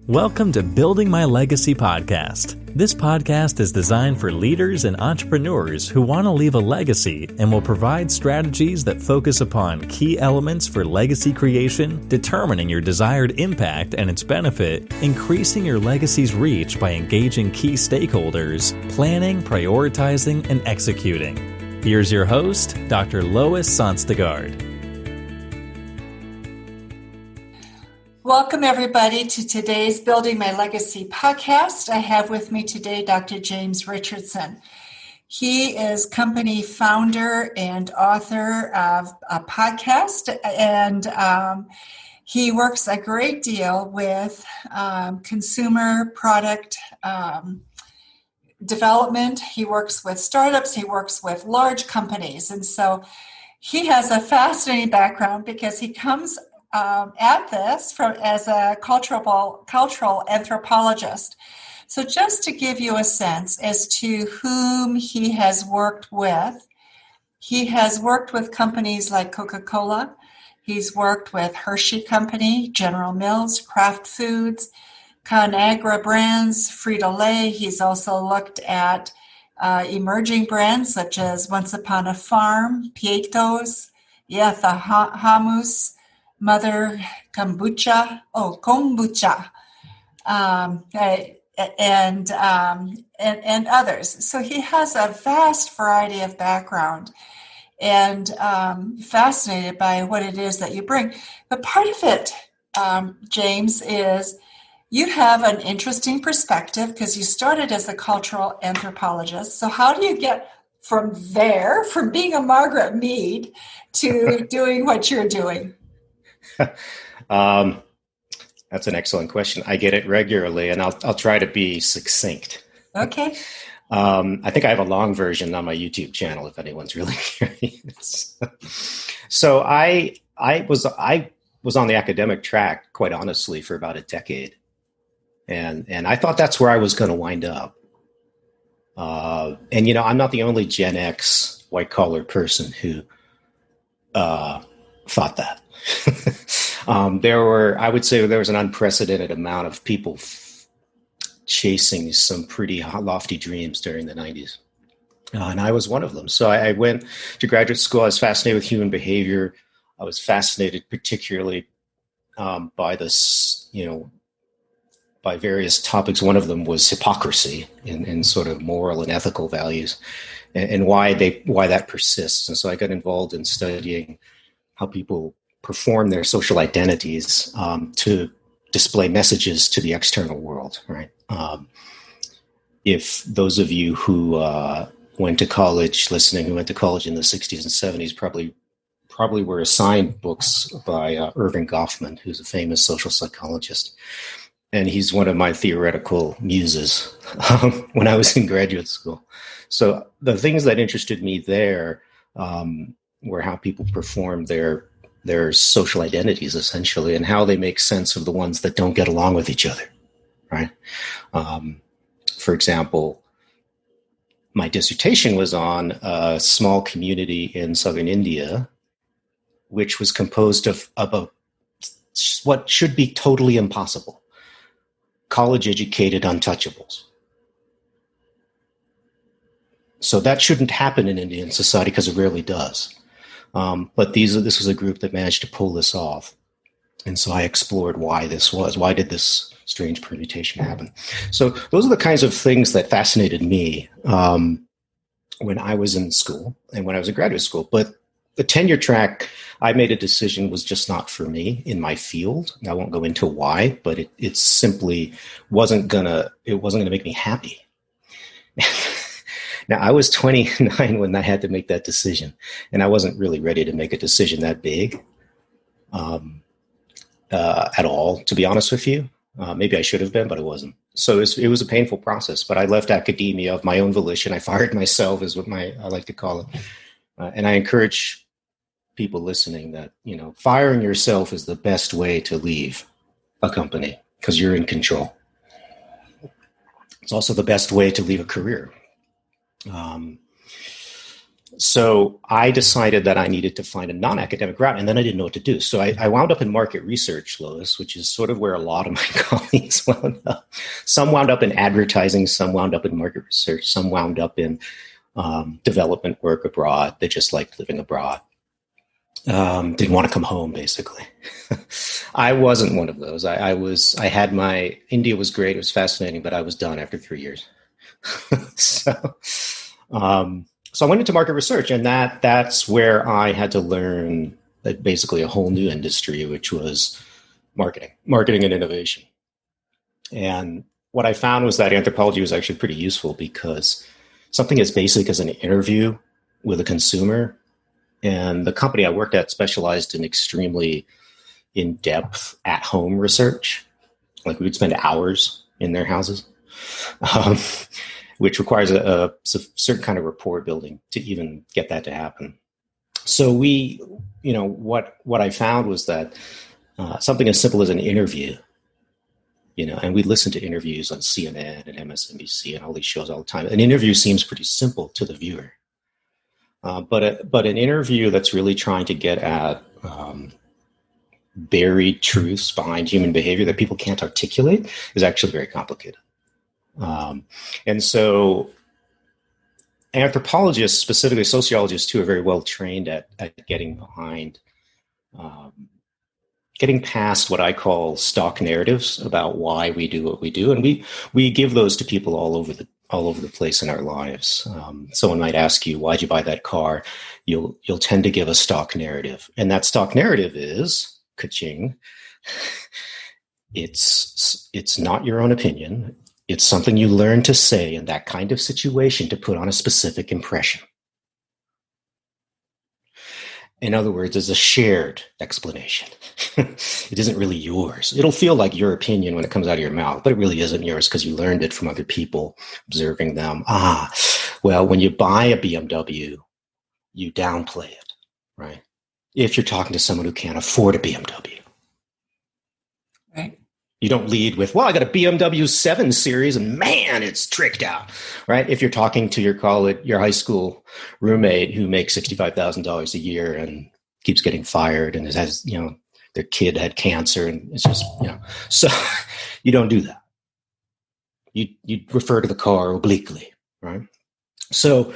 Welcome to Building My Legacy podcast. This podcast is designed for leaders and entrepreneurs who want to leave a legacy and will provide strategies that focus upon key elements for legacy creation, determining your desired impact and its benefit, increasing your legacy's reach by engaging key stakeholders, planning, prioritizing, and executing. Here's your host, Dr. Lois Sonstegard. Welcome, everybody, to today's Building My Legacy podcast. I have with me today Dr. James Richardson. He is company founder and author of a podcast, and he works a great deal with consumer product development. He works with startups. He works with large companies. And so he has a fascinating background because he comes at this as a cultural anthropologist. So just to give you a sense as to whom he has worked with, he has worked with companies like Coca-Cola. He's worked with Hershey Company, General Mills, Kraft Foods, Conagra Brands, Frito-Lay. He's also looked at emerging brands such as Once Upon a Farm, Pietos, Yetha Hummus, Mother Kombucha, and others. So he has a vast variety of background and fascinated by what it is that you bring. But part of it, James, is you have an interesting perspective because you started as a cultural anthropologist. So how do you get from there, from being a Margaret Mead, to doing what you're doing? That's an excellent question. I get it regularly, and I'll try to be succinct. Okay. I think I have a long version on my YouTube channel if anyone's really curious. So I was on the academic track, quite honestly, for about a decade, and I thought that's where I was going to wind up. And I'm not the only Gen X white collar person who thought that. I would say there was an unprecedented amount of people chasing some pretty lofty dreams during the 90s. And I was one of them. So I went to graduate school. I was fascinated with human behavior. I was fascinated particularly by this, by various topics. One of them was hypocrisy and sort of moral and ethical values and why that persists. And so I got involved in studying how people perform their social identities to display messages to the external world, right? If those of you who went to college in the 60s and 70s probably were assigned books by Irving Goffman, who's a famous social psychologist. And he's one of my theoretical muses when I was in graduate school. So the things that interested me there were how people perform their social identities, essentially, and how they make sense of the ones that don't get along with each other, right? For example, my dissertation was on a small community in southern India, which was composed of what should be totally impossible: college-educated untouchables. So that shouldn't happen in Indian society because it rarely does. But this was a group that managed to pull this off. And so I explored why this was. Why did this strange permutation happen? So those are the kinds of things that fascinated me when I was in school and when I was in graduate school. But the tenure track, I made a decision, was just not for me in my field. I won't go into why, but it simply wasn't gonna make me happy. Now, I was 29 when I had to make that decision, and I wasn't really ready to make a decision that big at all, to be honest with you. Maybe I should have been, but I wasn't. So it was a painful process, but I left academia of my own volition. I fired myself, is what I like to call it. And I encourage people listening that, firing yourself is the best way to leave a company because you're in control. It's also the best way to leave a career. So I decided that I needed to find a non-academic route, and then I didn't know what to do. So I wound up in market research, Lois, which is sort of where a lot of my colleagues wound up. Some wound up in advertising, some wound up in market research, some wound up in development work abroad. They just liked living abroad. Didn't want to come home, basically. I wasn't one of those. India was great. It was fascinating, but I was done after 3 years. So I went into market research, and that's where I had to learn basically a whole new industry, which was marketing and innovation. And what I found was that anthropology was actually pretty useful because something as basic as an interview with a consumer, and the company I worked at specialized in extremely in-depth at-home research. Like we would spend hours in their houses, which requires a certain kind of rapport building to even get that to happen. So what I found was that something as simple as an interview, and we listen to interviews on CNN and MSNBC and all these shows all the time. An interview seems pretty simple to the viewer. But an interview that's really trying to get at buried truths behind human behavior that people can't articulate is actually very complicated. And so anthropologists, specifically sociologists too, are very well trained at getting behind, getting past what I call stock narratives about why we do what we do. And we give those to people all over the place in our lives. Someone might ask you, why'd you buy that car? You'll tend to give a stock narrative. And that stock narrative is, ka-ching, it's not your own opinion. It's something you learn to say in that kind of situation to put on a specific impression. In other words, it's a shared explanation. It isn't really yours. It'll feel like your opinion when it comes out of your mouth, but it really isn't yours because you learned it from other people, observing them. Well, when you buy a BMW, you downplay it, right? If you're talking to someone who can't afford a BMW. Right. You don't lead with, well, I got a BMW 7 Series and man, it's tricked out, right? If you're talking to your high school roommate who makes $65,000 a year and keeps getting fired and has, their kid had cancer and it's just, so you don't do that. You refer to the car obliquely, right? So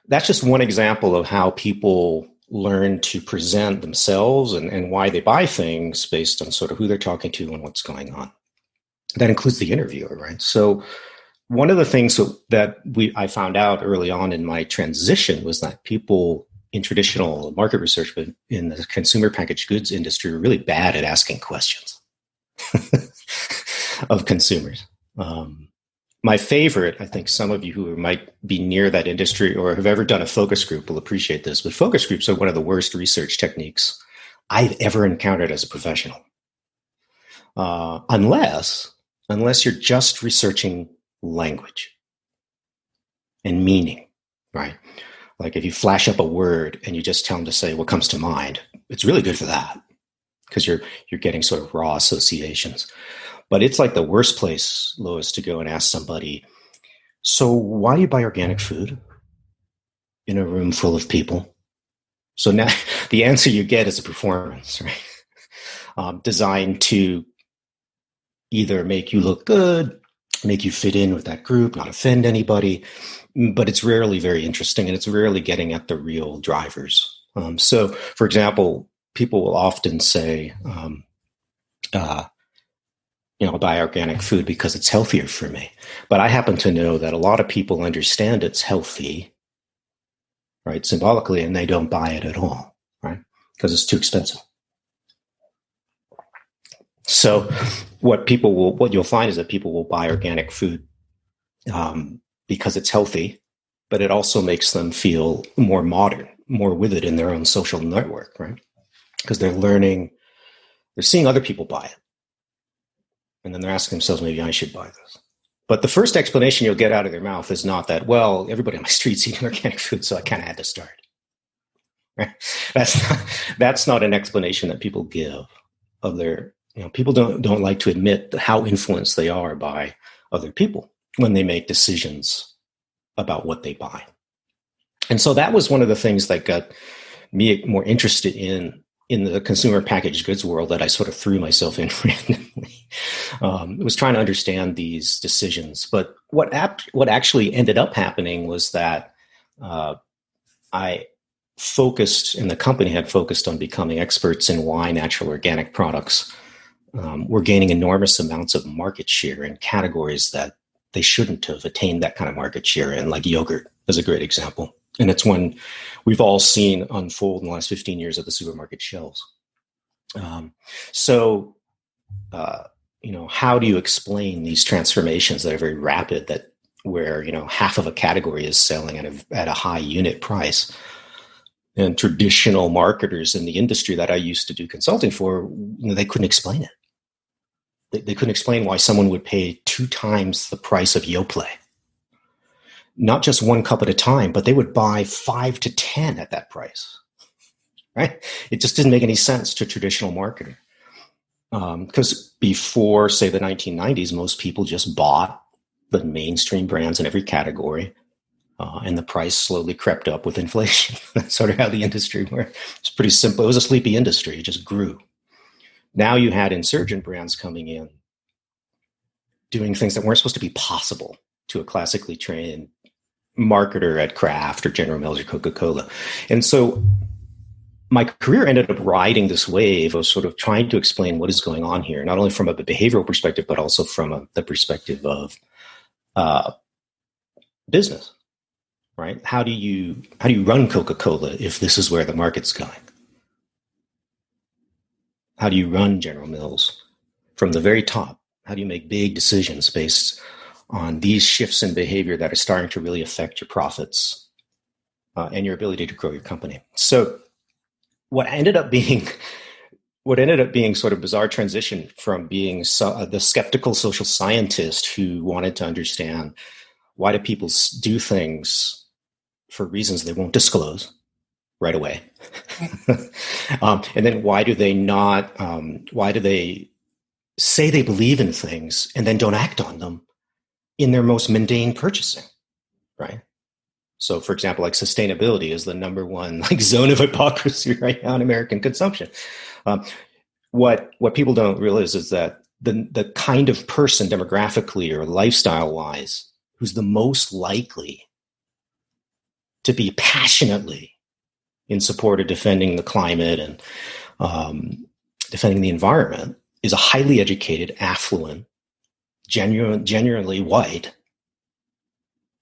that's just one example of how people learn to present themselves and why they buy things based on sort of who they're talking to and what's going on. That includes the interviewer, right? So one of the things that I found out early on in my transition was that people in traditional market research, but in the consumer packaged goods industry, are really bad at asking questions of consumers. My favorite, I think some of you who might be near that industry or have ever done a focus group will appreciate this, but focus groups are one of the worst research techniques I've ever encountered as a professional. Unless you're just researching language and meaning, right? Like if you flash up a word and you just tell them to say what comes to mind, it's really good for that because you're getting sort of raw associations. But it's like the worst place, Lois, to go and ask somebody, so why do you buy organic food in a room full of people? So now the answer you get is a performance, right? Designed to either make you look good, make you fit in with that group, not offend anybody, but it's rarely very interesting and it's rarely getting at the real drivers. So, for example, people will often say, I buy organic food because it's healthier for me. But I happen to know that a lot of people understand it's healthy, right, symbolically, and they don't buy it at all, right, because it's too expensive. So what you'll find is that people will buy organic food because it's healthy, but it also makes them feel more modern, more with it in their own social network, right? Because they're seeing other people buy it. And then they're asking themselves, maybe I should buy this. But the first explanation you'll get out of their mouth is not that, well, everybody on my street's eating organic food, so I kind of had to start. Right? That's not an explanation that people give of their, people don't like to admit how influenced they are by other people when they make decisions about what they buy. And so that was one of the things that got me more interested in the consumer packaged goods world that I sort of threw myself in randomly. Was trying to understand these decisions. But what actually ended up happening was that I focused, and the company had focused on becoming experts in why natural organic products were gaining enormous amounts of market share in categories that they shouldn't have attained that kind of market share in, like yogurt is a great example. And it's one we've all seen unfold in the last 15 years at the supermarket shelves. How do you explain these transformations that are very rapid, that where, half of a category is selling at a high unit price? And traditional marketers in the industry that I used to do consulting for, they couldn't explain it. They couldn't explain why someone would pay 2 times the price of Yoplait. Not just 1 cup at a time, but they would buy 5 to 10 at that price, right? It just didn't make any sense to traditional marketing. Because before, say, the 1990s, most people just bought the mainstream brands in every category, and the price slowly crept up with inflation. That's sort of how the industry worked. It's pretty simple. It was a sleepy industry. It just grew. Now you had insurgent brands coming in, doing things that weren't supposed to be possible to a classically trained marketer at Kraft or General Mills or Coca-Cola. And so my career ended up riding this wave of sort of trying to explain what is going on here, not only from a behavioral perspective, but also from the perspective of business, right? How do you run Coca-Cola if this is where the market's going? How do you run General Mills from the very top? How do you make big decisions based on these shifts in behavior that are starting to really affect your profits and your ability to grow your company? So what ended up being sort of bizarre transition from being the skeptical social scientist who wanted to understand why do people do things for reasons they won't disclose right away, and then why do they say they believe in things and then don't act on them in their most mundane purchasing, right? So, for example, like sustainability is the number one zone of hypocrisy right now in American consumption. What people don't realize is that the kind of person demographically or lifestyle-wise who's the most likely to be passionately in support of defending the climate and defending the environment is a highly educated, affluent, genuinely white,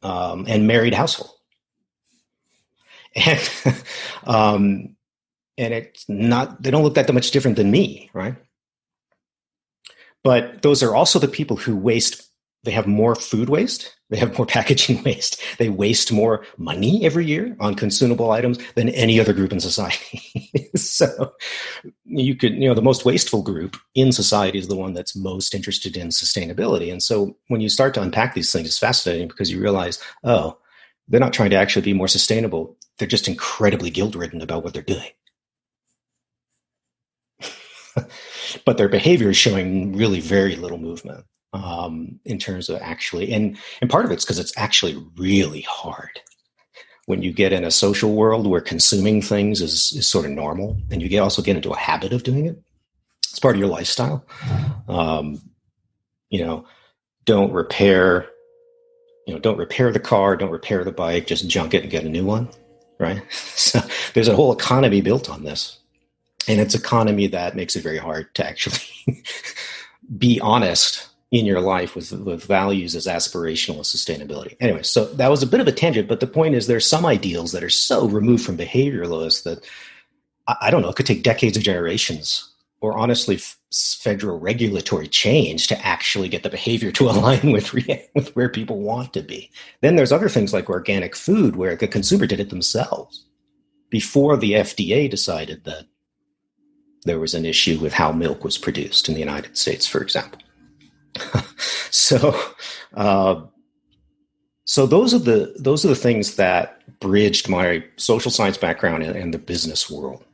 and married household. And it's not, they don't look that much different than me, right? But those are also the people who waste. They have more food waste. They have more packaging waste. They waste more money every year on consumable items than any other group in society. So the most wasteful group in society is the one that's most interested in sustainability. And so when you start to unpack these things, it's fascinating because you realize, oh, they're not trying to actually be more sustainable. They're just incredibly guilt-ridden about what they're doing. But their behavior is showing really very little movement. In terms of actually, and part of it's because it's actually really hard when you get in a social world where consuming things is sort of normal, and you also get into a habit of doing it. It's part of your lifestyle. Don't repair the car, don't repair the bike, just junk it and get a new one, right? So there's a whole economy built on this, and it's an economy that makes it very hard to actually be honest in your life with values as aspirational as sustainability. Anyway, so that was a bit of a tangent, but the point is there's some ideals that are so removed from behavioralists that, I don't know, it could take decades of generations or honestly federal regulatory change to actually get the behavior to align with where people want to be. Then there's other things like organic food where the consumer did it themselves before the FDA decided that there was an issue with how milk was produced in the United States, for example. So those are the things that bridged my social science background and the business world,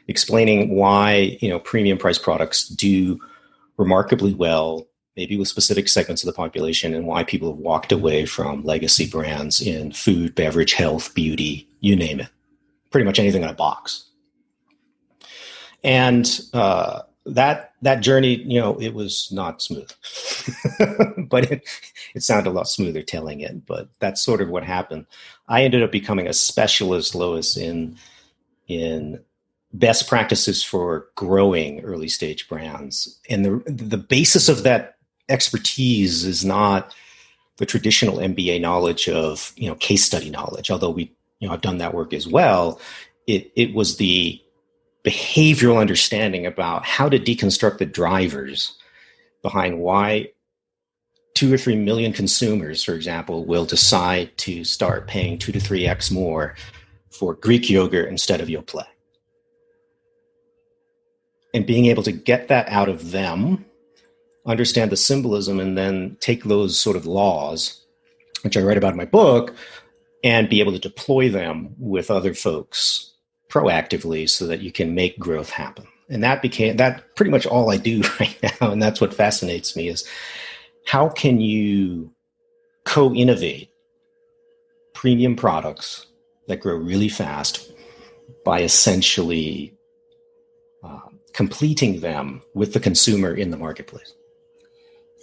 explaining why premium price products do remarkably well maybe with specific segments of the population, and why people have walked away from legacy brands in food, beverage, health, beauty, you name it. Pretty much anything in a box. And that journey, it was not smooth, but it sounded a lot smoother telling it. But that's sort of what happened. I ended up becoming a specialist, Lois, in best practices for growing early stage brands. And the basis of that expertise is not the traditional MBA knowledge of, case study knowledge, although I've done that work as well. It was the behavioral understanding about how to deconstruct the drivers behind why 2 or 3 million consumers, for example, will decide to start paying 2 to 3x more for Greek yogurt instead of Yoplait. And being able to get that out of them, understand the symbolism, and then take those sort of laws, which I write about in my book, and be able to deploy them with other folks proactively so that you can make growth happen. And that pretty much all I do right now. And that's what fascinates me, is how can you co-innovate premium products that grow really fast by essentially completing them with the consumer in the marketplace.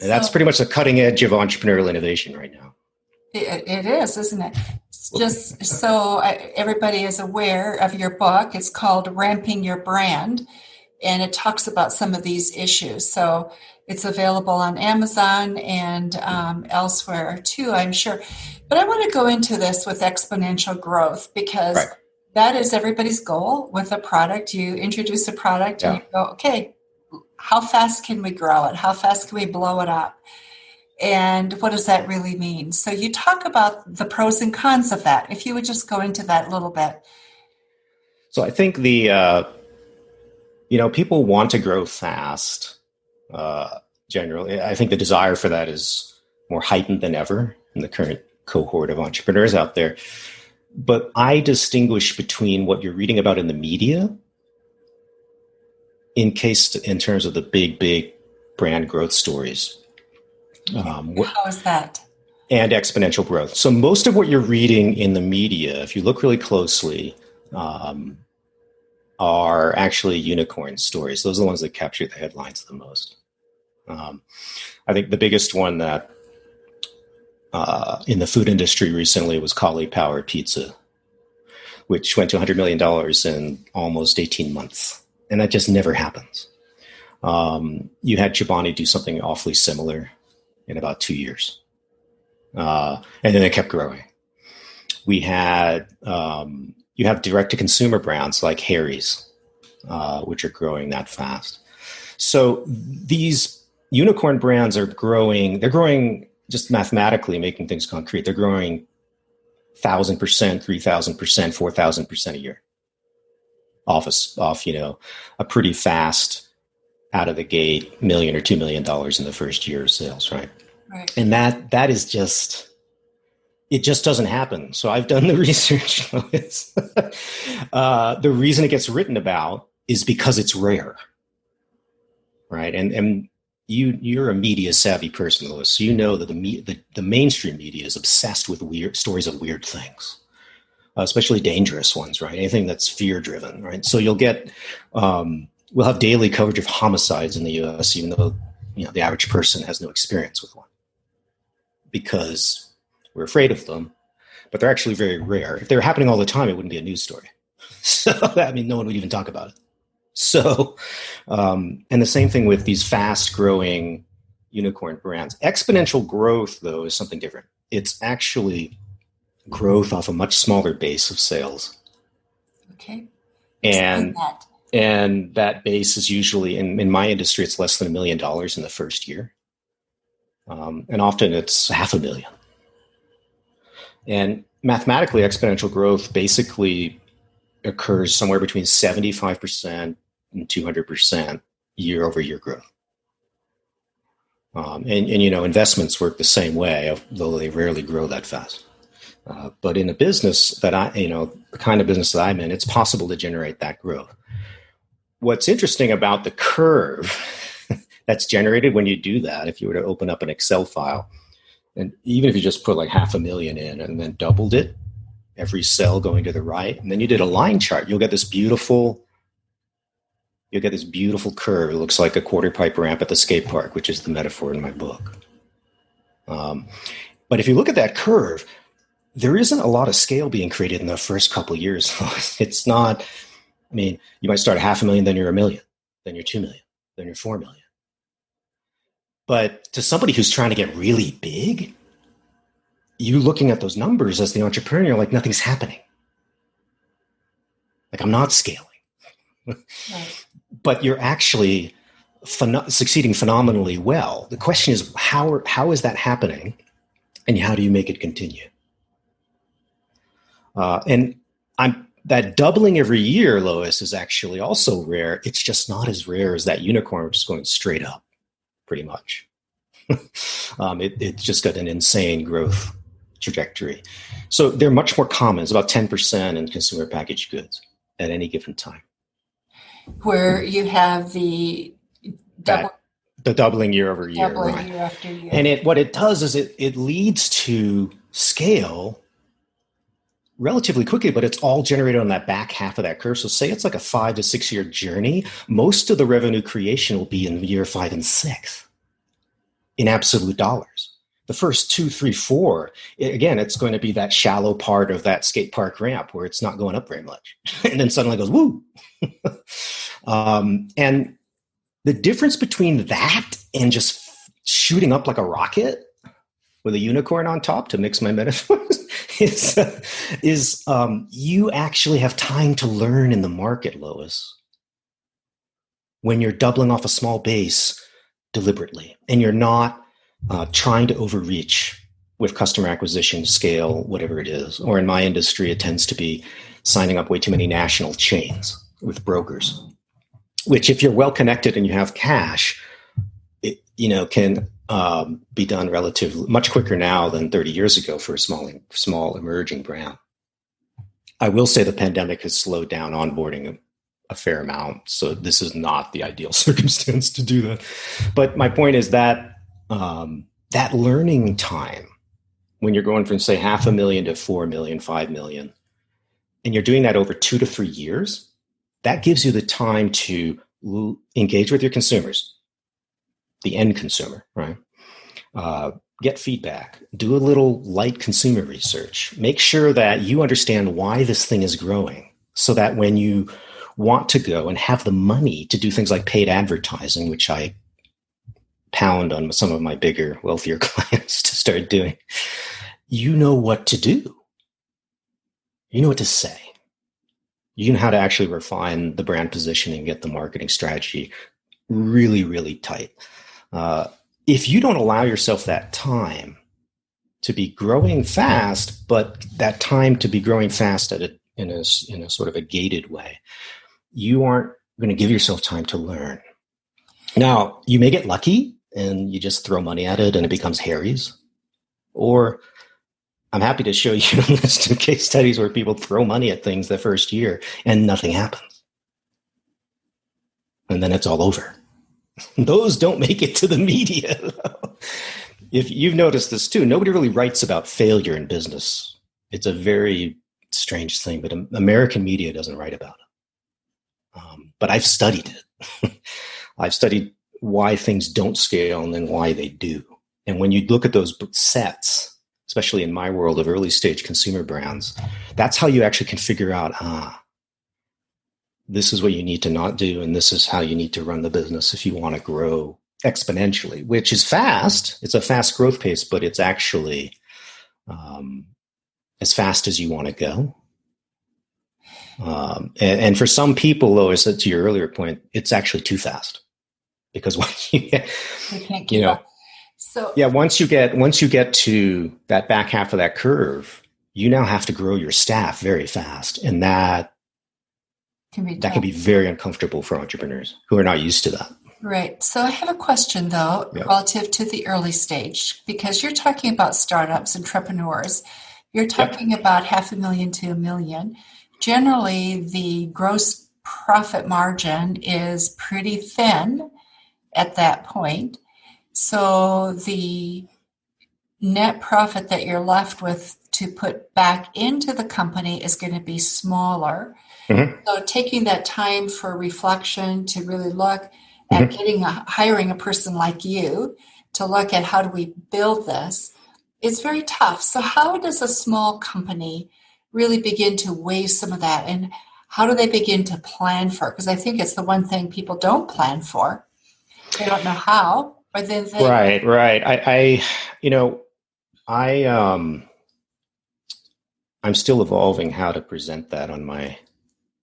And that's pretty much the cutting edge of entrepreneurial innovation right now. It is, isn't it? Just so everybody is aware of your book, it's called Ramping Your Brand, and it talks about some of these issues. So it's available on Amazon and elsewhere too, I'm sure. But I want to go into this with exponential growth, because that is everybody's goal with a product. You introduce a product and you go, okay, how fast can we grow it? How fast can we blow it up? And what does that really mean? So you talk about the pros and cons of that. If you would just go into that a little bit. So I think people want to grow fast. Generally, I think the desire for that is more heightened than ever in the current cohort of entrepreneurs out there. But I distinguish between what you're reading about in the media in terms of the big brand growth stories. How is that? And exponential growth. So most of what you're reading in the media, if you look really closely, are actually unicorn stories. Those are the ones that capture the headlines the most. I think the biggest one that in the food industry recently was Kali Power Pizza, which went to $100 million in almost 18 months. And that just never happens. You had Chobani do something awfully similar in about 2 years. And then it kept growing. We had, you have direct-to-consumer brands like Harry's, which are growing that fast. So these unicorn brands are growing. They're growing just mathematically, making things concrete. They're growing 1,000%, 3,000%, 4,000% a year off a pretty fast out of the gate $1 million or $2 million in the first year of sales, right? And that is just, it just doesn't happen. So I've done the research. The reason it gets written about is because it's rare, right? And you're a media savvy person, Louis. So you know that the mainstream media is obsessed with weird stories of weird things, especially dangerous ones, right? Anything that's fear driven, right? So you'll get, we'll have daily coverage of homicides in the U.S., even though the average person has no experience with one, because we're afraid of them. But they're actually very rare. If they were happening all the time, it wouldn't be a news story. So no one would even talk about it. So, and the same thing with these fast-growing unicorn brands. Exponential growth, though, is something different. It's actually growth off a much smaller base of sales. Okay. And that base is usually, in my industry, it's less than $1 million in the first year. And often it's $500,000. And mathematically, exponential growth basically occurs somewhere between 75% and 200% year over year growth. And investments work the same way, though they rarely grow that fast. But in a business that the kind of business that I'm in, it's possible to generate that growth. What's interesting about the curve, that's generated when you do that, if you were to open up an Excel file, and even if you just put like 500,000 in and then doubled it, every cell going to the right, and then you did a line chart, you'll get this beautiful curve. It looks like a quarter pipe ramp at the skate park, which is the metaphor in my book. But if you look at that curve, there isn't a lot of scale being created in the first couple of years. It's not, I mean, you might start at 500,000, then you're 1 million, then you're 2 million, then you're 4 million. But to somebody who's trying to get really big, you looking at those numbers as the entrepreneur, you're like, nothing's happening. Like, I'm not scaling. Right. But you're actually succeeding phenomenally well. The question is, how is that happening? And how do you make it continue? And that doubling every year, Lois, is actually also rare. It's just not as rare as that unicorn, which is going straight up, pretty much. It's just got an insane growth trajectory. So they're much more common. It's about 10% in consumer packaged goods at any given time. Where you have the doubling year over year. Doubling right. year after year. And what it does is it leads to scale relatively quickly, but it's all generated on that back half of that curve. So say it's like a 5 to 6 year journey. Most of the revenue creation will be in year 5 and 6 in absolute dollars. The first 2, 3, 4, again, it's going to be that shallow part of that skate park ramp where it's not going up very much. And then suddenly it goes, woo. And the difference between that and just shooting up like a rocket with a unicorn on top, to mix my metaphors, is you actually have time to learn in the market, Lois, when you're doubling off a small base deliberately, and you're not trying to overreach with customer acquisition, scale, whatever it is. Or in my industry, it tends to be signing up way too many national chains with brokers, which if you're well connected and you have cash, it can be done relatively much quicker now than 30 years ago for a small emerging brand. I will say the pandemic has slowed down onboarding a fair amount, so this is not the ideal circumstance to do that. But my point is that that learning time, when you're going from say 500,000 to 4 million, 5 million, and you're doing that over 2 to 3 years, that gives you the time to engage with your consumers, the end consumer, right? Get feedback, do a little light consumer research, make sure that you understand why this thing is growing, so that when you want to go and have the money to do things like paid advertising, which I pound on some of my bigger, wealthier clients to start doing, you know what to do. You know what to say. You know how to actually refine the brand positioning, get the marketing strategy really, really tight. If you don't allow yourself that time to be growing fast, but that time to be growing fast in a sort of a gated way, you aren't going to give yourself time to learn. Now, you may get lucky and you just throw money at it and it becomes Harry's. Or I'm happy to show you a list of case studies where people throw money at things the first year and nothing happens. And then it's all over. Those don't make it to the media. If you've noticed this too, nobody really writes about failure in business. It's a very strange thing, but American media doesn't write about it. But I've studied it. I've studied why things don't scale and then why they do. And when you look at those sets, especially in my world of early stage consumer brands, that's how you actually can figure out, this is what you need to not do, and this is how you need to run the business if you want to grow exponentially, which is fast. It's a fast growth pace, but it's actually as fast as you want to go. And for some people, Lois, to your earlier point, it's actually too fast, because once you get, once you get to that back half of that curve, you now have to grow your staff very fast, and that can be very uncomfortable for entrepreneurs who are not used to that. Right. So I have a question, though, relative to the early stage, because you're talking about startups, entrepreneurs. You're talking about 500,000 to 1 million. Generally, the gross profit margin is pretty thin, at that point. So the net profit that you're left with to put back into the company is going to be smaller. Mm-hmm. So taking that time for reflection to really look at hiring a person like you to look at how do we build this is very tough. So how does a small company really begin to weigh some of that, and how do they begin to plan for it? Because I think it's the one thing people don't plan for. They don't know how, or then they Right. I'm still evolving how to present that on my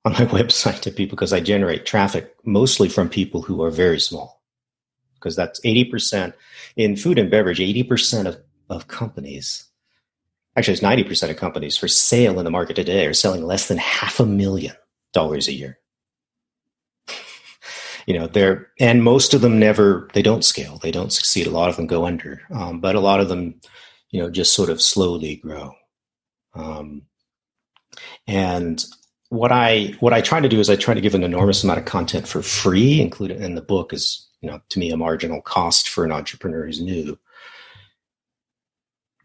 website to people, because I generate traffic mostly from people who are very small, because that's 80% in food and beverage. 80% of companies, actually it's 90% of companies for sale in the market today are selling less than $500,000 a year. And most of them they don't scale, they don't succeed. A lot of them go under, but a lot of them, just sort of slowly grow. And what I try to do is I try to give an enormous amount of content for free, included in the book is, to me, a marginal cost for an entrepreneur who's new,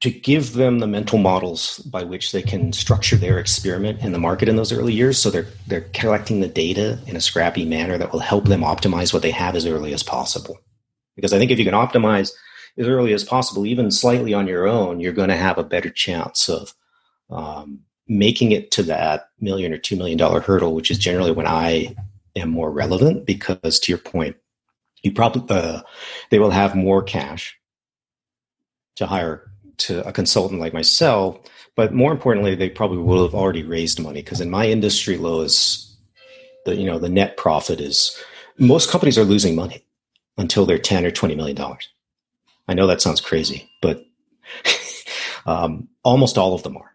to give them the mental models by which they can structure their experiment in the market in those early years. So they're collecting the data in a scrappy manner that will help them optimize what they have as early as possible. Because I think if you can optimize as early as possible, even slightly on your own, you're going to have a better chance of making it to that $1 million or $2 million hurdle, which is generally when I am more relevant. Because to your point, you probably they will have more cash to hire to a consultant like myself, but more importantly, they probably will have already raised money. Because in my industry, Lois, the net profit is, most companies are losing money until they're 10 or $20 million. I know that sounds crazy, but almost all of them are,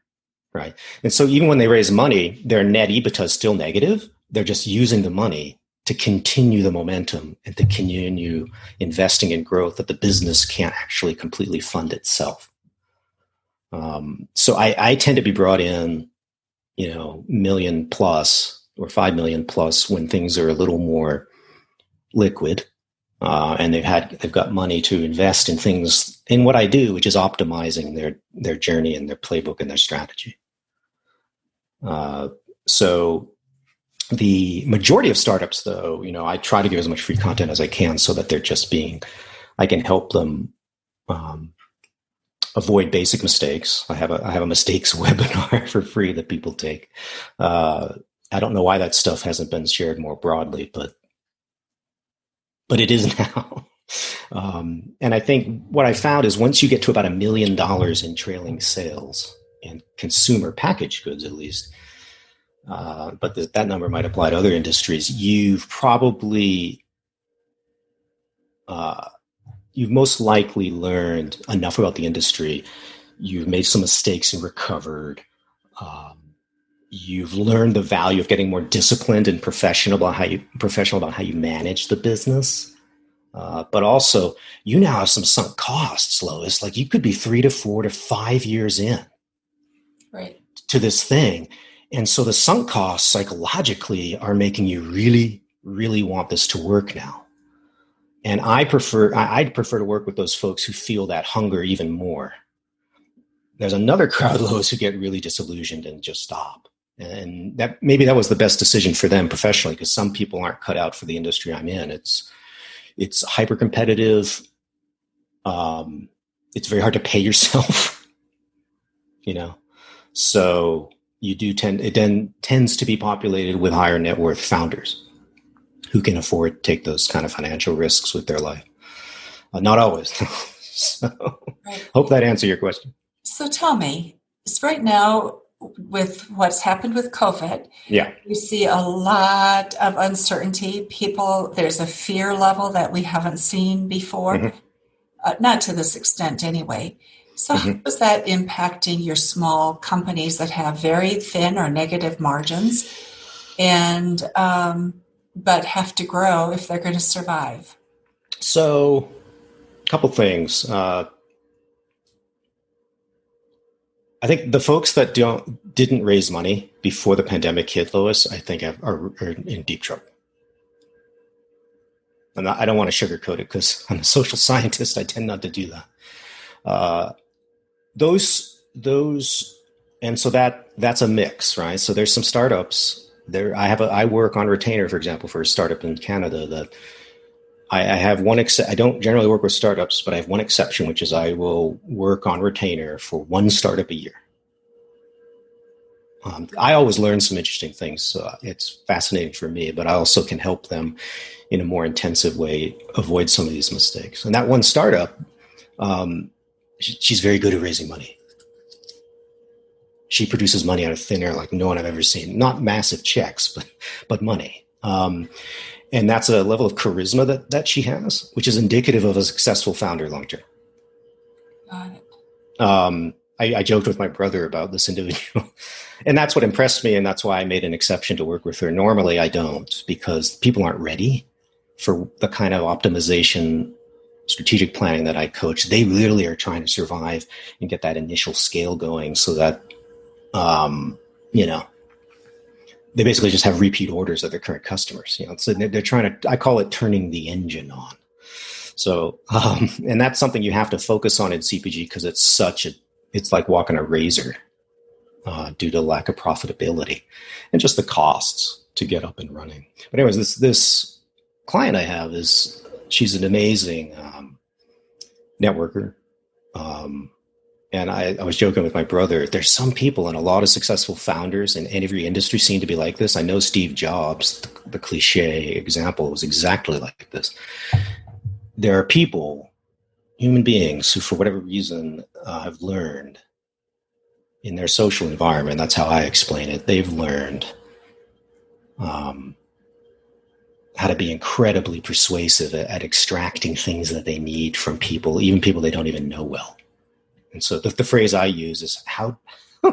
right? And so even when they raise money, their net EBITDA is still negative. They're just using the money to continue the momentum and to continue investing in growth that the business can't actually completely fund itself. So I tend to be brought in, million plus or 5 million plus when things are a little more liquid, and they've got money to invest in things, in what I do, which is optimizing their journey and their playbook and their strategy. So the majority of startups, though, I try to give as much free content as I can so that I can help them avoid basic mistakes. I have a mistakes webinar for free that people take. I don't know why that stuff hasn't been shared more broadly, but it is now. And I think what I found is once you get to about $1 million in trailing sales in consumer packaged goods, at least, but that number might apply to other industries, you've probably you've most likely learned enough about the industry. You've made some mistakes and recovered. You've learned the value of getting more disciplined and professional about how you manage the business. But also, you now have some sunk costs, Lois. Like, you could be 3 to 4 to 5 years in, right, to this thing. And so the sunk costs psychologically are making you really, really want this to work now. And I'd prefer to work with those folks who feel that hunger even more. There's another crowd, Lois, who get really disillusioned and just stop. And maybe that was the best decision for them professionally, because some people aren't cut out for the industry I'm in. It's hyper competitive. It's very hard to pay yourself, So it then tends to be populated with higher net worth founders who can afford to take those kind of financial risks with their life. Not always. So right. Hope that answered your question. So tell me, right now, with what's happened with COVID, yeah, we see a lot of uncertainty. There's a fear level that we haven't seen before, not to this extent anyway. So how is that impacting your small companies that have very thin or negative margins and but have to grow if they're going to survive? So a couple things. I think the folks that didn't raise money before the pandemic hit, Lois, I think are in deep trouble. I don't want to sugarcoat it because I'm a social scientist. I tend not to do that. And so that's a mix, right? So there's some startups there. I work on retainer, for example, for a startup in Canada that I have one. I don't generally work with startups, but I have one exception, which is I will work on retainer for one startup a year. I always learn some interesting things. So it's fascinating for me, but I also can help them in a more intensive way avoid some of these mistakes. And that one startup, she's very good at raising money. She produces money out of thin air like no one I've ever seen. Not massive checks, but money. And that's a level of charisma that she has, which is indicative of a successful founder long term. Got it. I joked with my brother about this individual, and that's what impressed me, and that's why I made an exception to work with her. Normally, I don't, because people aren't ready for the kind of optimization, strategic planning that I coach. They literally are trying to survive and get that initial scale going so that, they basically just have repeat orders of their current customers. So they're trying to, I call it turning the engine on. So, and that's something you have to focus on in CPG because it's like walking a razor due to lack of profitability and just the costs to get up and running. But anyways, this client I have she's an amazing networker. And I was joking with my brother, there's some people and a lot of successful founders in every industry seem to be like this. I know Steve Jobs, the cliche example, was exactly like this. There are people, human beings, who for whatever reason have learned in their social environment, that's how I explain it, they've learned how to be incredibly persuasive at extracting things that they need from people, even people they don't even know well. And so the phrase I use is, how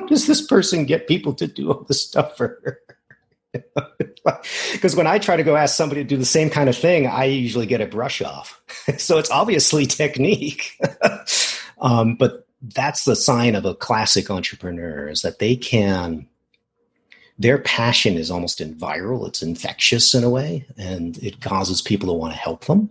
does this person get people to do all this stuff for her? Because when I try to go ask somebody to do the same kind of thing, I usually get a brush off. So it's obviously technique. But that's the sign of a classic entrepreneur, is that their passion is almost viral. It's infectious in a way, and it causes people to want to help them.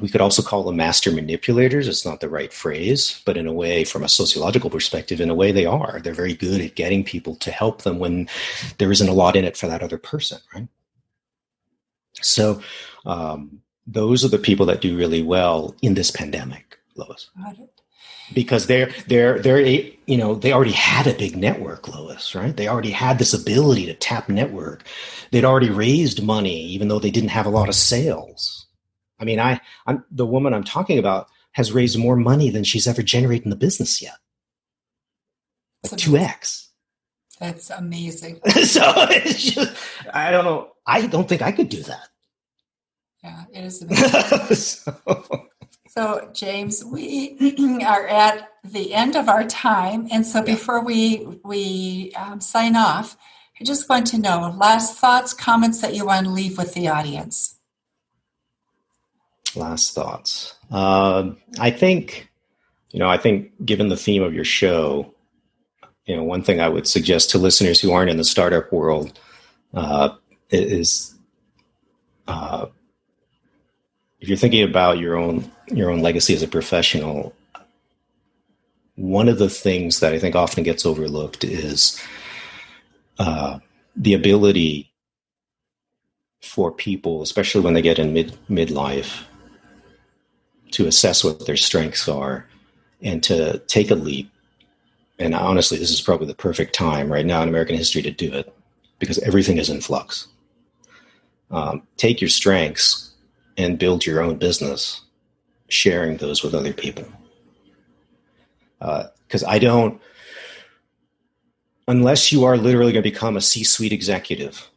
We could also call them master manipulators. It's not the right phrase, but in a way, from a sociological perspective, in a way they are. They're very good at getting people to help them when there isn't a lot in it for that other person, right? So those are the people that do really well in this pandemic, Lois. Got it. Because they already had a big network, Lois, right? They already had this ability to tap network. They'd already raised money, even though they didn't have a lot of sales. I mean, I'm the woman I'm talking about has raised more money than she's ever generated in the business yet. Like 2x. That's amazing. So it's just, I don't know. I don't think I could do that. Yeah, it is amazing. So, James, we are at the end of our time. And so before we sign off, I just want to know, last thoughts, comments that you want to leave with the audience. Last thoughts. I think given the theme of your show, one thing I would suggest to listeners who aren't in the startup world is if you're thinking about your own legacy as a professional, one of the things that I think often gets overlooked is the ability for people, especially when they get in midlife, to assess what their strengths are and to take a leap. And honestly, this is probably the perfect time right now in American history to do it, because everything is in flux. Take your strengths and build your own business, sharing those with other people. Because unless you are literally going to become a C-suite executive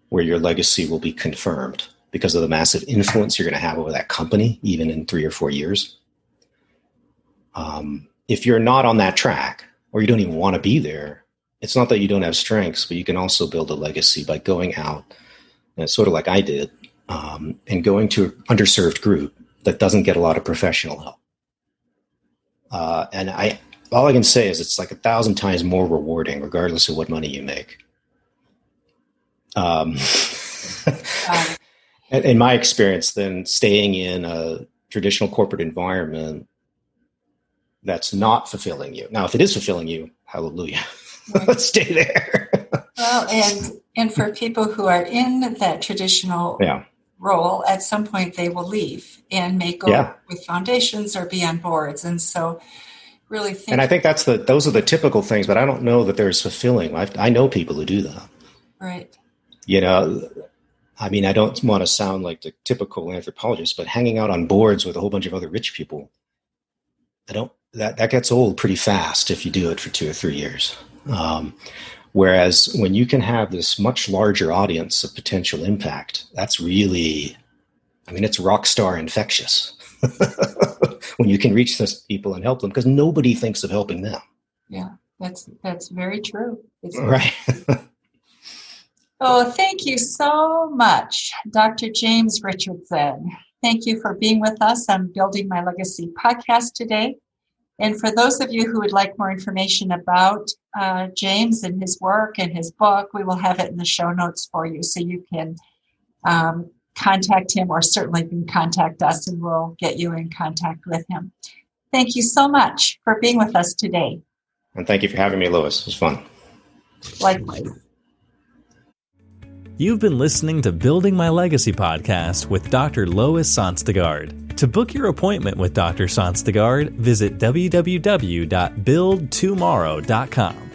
where your legacy will be confirmed because of the massive influence you're going to have over that company, even in 3 or 4 years. If you're not on that track, or you don't even want to be there, it's not that you don't have strengths, but you can also build a legacy by going out, and it's sort of like I did, and going to an underserved group that doesn't get a lot of professional help. And all I can say is it's like 1,000 times more rewarding, regardless of what money you make. In my experience, then staying in a traditional corporate environment that's not fulfilling you. Now, if it is fulfilling you, hallelujah, right. Stay there. Well, and for people who are in that traditional role, at some point they will leave and may go with foundations or be on boards. And so really think. And I think those are the typical things, but I don't know that they're as fulfilling. I know people who do that. Right. I mean, I don't want to sound like the typical anthropologist, but hanging out on boards with a whole bunch of other rich people, that gets old pretty fast if you do it for 2 or 3 years. Whereas when you can have this much larger audience of potential impact, that's really, it's rock star infectious. When you can reach those people and help them, because nobody thinks of helping them. Yeah, that's very true. Right. Oh, thank you so much, Dr. James Richardson. Thank you for being with us on Building My Legacy podcast today. And for those of you who would like more information about James and his work and his book, we will have it in the show notes for you so you can contact him, or certainly you can contact us and we'll get you in contact with him. Thank you so much for being with us today. And thank you for having me, Lois. It was fun. Likewise. You've been listening to Building My Legacy podcast with Dr. Lois Sonstegard. To book your appointment with Dr. Sonstegard, visit www.buildtomorrow.com.